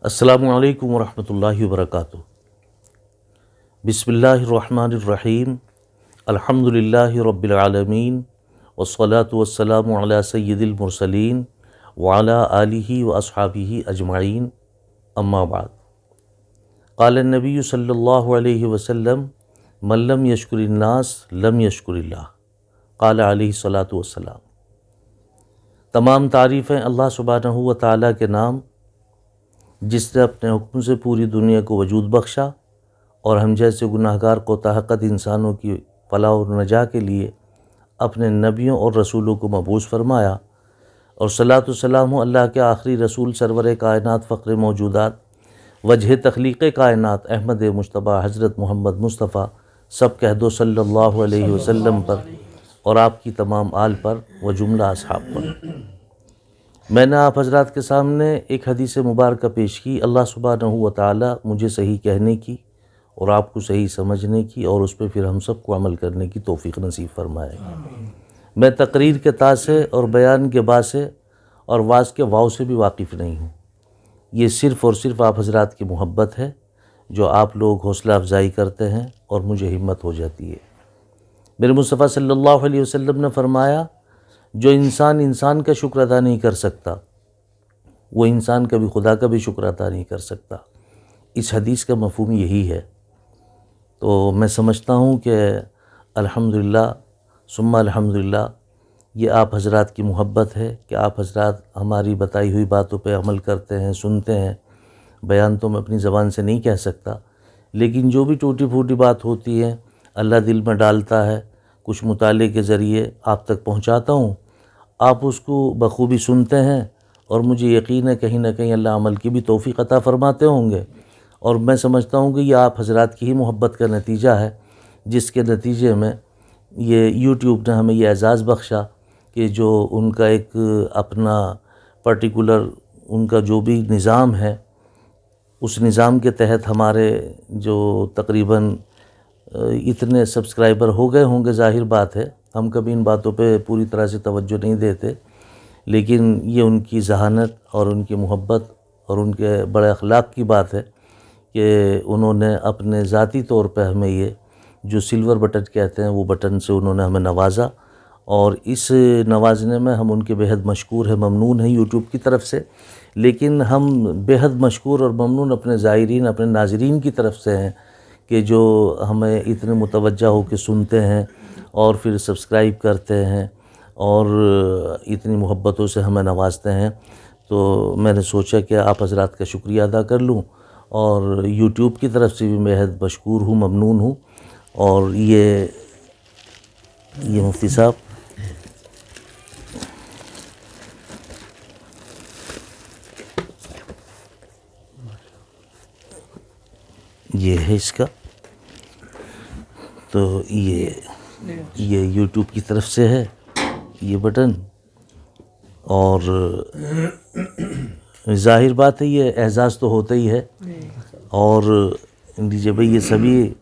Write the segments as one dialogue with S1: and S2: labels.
S1: السلام علیکم ورحمۃ اللہ وبرکاتہ۔ بسم اللہ الرحمن الرحیم، الحمد للہ رب العالمین، والصلاة والسلام علی سید المرسلین وعلی آلہ واصحابہ اجمعین، اما بعد۔ قال النبی صلی اللہ علیہ وسلم من لم یشکر الناس لم یشکر اللہ، قال علیہ الصلاۃ والسلام۔ تمام تعریفیں اللہ سبحانہ و تعالیٰ کے نام، جس نے اپنے حکم سے پوری دنیا کو وجود بخشا اور ہم جیسے گناہگار کو تحقق انسانوں کی فلاح و نجاح کے لیے اپنے نبیوں اور رسولوں کو مبعوث فرمایا، اور صلاۃ والسلام ہو اللہ کے آخری رسول سرور کائنات فخر موجودات وجہ تخلیق کائنات احمد مجتبیٰ حضرت محمد مصطفیٰ سب کہہ دو صلی اللہ علیہ وسلم پر اور آپ کی تمام آل پر و جملہ اصحاب پر۔ میں نے آپ حضرات کے سامنے ایک حدیث مبارکہ پیش کی، اللہ سبحانہ و تعالیٰ مجھے صحیح کہنے کی اور آپ کو صحیح سمجھنے کی اور اس پہ پھر ہم سب کو عمل کرنے کی توفیق نصیب فرمائے۔ میں تقریر کے تا سے اور بیان کے با سے اور واز کے واو سے بھی واقف نہیں ہوں، یہ صرف اور صرف آپ حضرات کی محبت ہے جو آپ لوگ حوصلہ افزائی کرتے ہیں اور مجھے ہمت ہو جاتی ہے۔ میرے مصطفیٰ صلی اللہ علیہ وسلم نے فرمایا، جو انسان کا شکر ادا نہیں کر سکتا، وہ انسان کبھی خدا کا بھی شکر ادا نہیں کر سکتا۔ اس حدیث کا مفہوم یہی ہے۔ تو میں سمجھتا ہوں کہ الحمدللہ ثم الحمدللہ یہ آپ حضرات کی محبت ہے کہ آپ حضرات ہماری بتائی ہوئی باتوں پہ عمل کرتے ہیں، سنتے ہیں۔ بیان تو میں اپنی زبان سے نہیں کہہ سکتا، لیکن جو بھی ٹوٹی پھوٹی بات ہوتی ہے اللہ دل میں ڈالتا ہے، کچھ مطالعے کے ذریعے آپ تک پہنچاتا ہوں، آپ اس کو بخوبی سنتے ہیں، اور مجھے یقین ہے کہیں نہ کہیں اللہ عمل کی بھی توفیق عطا فرماتے ہوں گے۔ اور میں سمجھتا ہوں کہ یہ آپ حضرات کی ہی محبت کا نتیجہ ہے، جس کے نتیجے میں یہ یوٹیوب نے ہمیں یہ اعزاز بخشا کہ جو ان کا ایک اپنا پرٹیکولر ان کا جو بھی نظام ہے، اس نظام کے تحت ہمارے جو تقریباً اتنے سبسکرائبر ہو گئے ہوں گے، ظاہر بات ہے ہم کبھی ان باتوں پہ پوری طرح سے توجہ نہیں دیتے، لیکن یہ ان کی ذہانت اور ان کی محبت اور ان کے بڑے اخلاق کی بات ہے کہ انہوں نے اپنے ذاتی طور پہ ہمیں یہ جو سلور بٹن کہتے ہیں وہ بٹن سے انہوں نے ہمیں نوازا، اور اس نوازنے میں ہم ان کے بےحد مشکور ہیں، ممنون ہیں یوٹیوب کی طرف سے، لیکن ہم بےحد مشکور اور ممنون اپنے زائرین، اپنے ناظرین کی طرف سے ہیں کہ جو ہمیں اتنے متوجہ ہو کے سنتے ہیں اور پھر سبسکرائب کرتے ہیں اور اتنی محبتوں سے ہمیں نوازتے ہیں۔ تو میں نے سوچا کہ آپ حضرات کا شکریہ ادا کر لوں، اور یوٹیوب کی طرف سے بھی بےحد مشکور ہوں، ممنون ہوں۔ اور یہ مفتی صاحب یہ ہے اس کا، تو یہ یوٹیوب کی طرف سے ہے یہ بٹن، اور ظاہر بات ہے یہ اعزاز تو ہوتا ہی ہے۔ اور لیجیے بھائی یہ سبھی،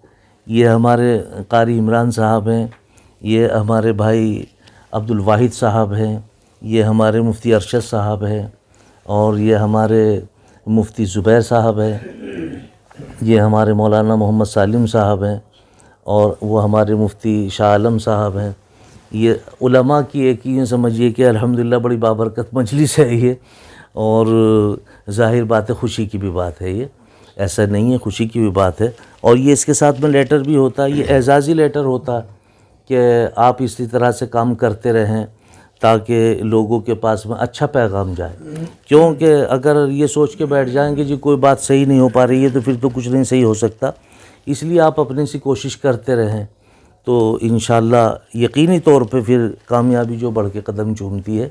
S1: یہ ہمارے قاری عمران صاحب ہیں، یہ ہمارے بھائی عبدالواحد صاحب ہیں، یہ ہمارے مفتی ارشد صاحب ہیں، اور یہ ہمارے مفتی زبیر صاحب ہیں، یہ ہمارے مولانا محمد سالم صاحب ہیں، اور وہ ہمارے مفتی شاہ عالم صاحب ہیں۔ یہ علماء کی ایک یہ سمجھیے کہ الحمدللہ بڑی بابرکت مجلس ہے یہ، اور ظاہر بات ہے خوشی کی بھی بات ہے، یہ ایسا نہیں ہے، خوشی کی بھی بات ہے۔ اور یہ اس کے ساتھ میں لیٹر بھی ہوتا ہے، یہ اعزازی لیٹر ہوتا ہے کہ آپ اسی طرح سے کام کرتے رہیں تاکہ لوگوں کے پاس میں اچھا پیغام جائے، کیونکہ اگر یہ سوچ کے بیٹھ جائیں کہ جی کوئی بات صحیح نہیں ہو پا رہی ہے تو پھر تو کچھ نہیں صحیح ہو سکتا، اس لیے آپ اپنے سے کوشش کرتے رہیں تو انشاءاللہ یقینی طور پہ پھر کامیابی جو بڑھ کے قدم چومتی ہے۔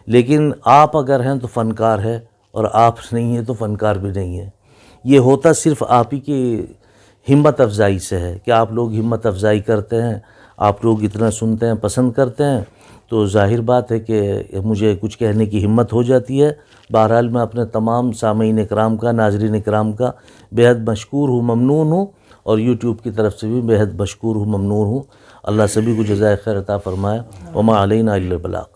S1: لیکن آپ اگر ہیں تو فنکار ہے، اور آپ نہیں ہیں تو فنکار بھی نہیں ہے۔ یہ ہوتا صرف آپ ہی کی ہمت افزائی سے ہے کہ آپ لوگ ہمت افزائی کرتے ہیں، آپ لوگ اتنا سنتے ہیں، پسند کرتے ہیں، تو ظاہر بات ہے کہ مجھے کچھ کہنے کی ہمت ہو جاتی ہے۔ بہرحال میں اپنے تمام سامعین اکرام کا، ناظرین اکرام کا بےحد مشکور ہوں، ممنون ہوں، اور یوٹیوب کی طرف سے بھی بےحد مشکور ہوں، ممنون ہوں۔ اللہ سبھی کو جزائے خیر عطا فرمائے۔ وما علینا الا البلاغ۔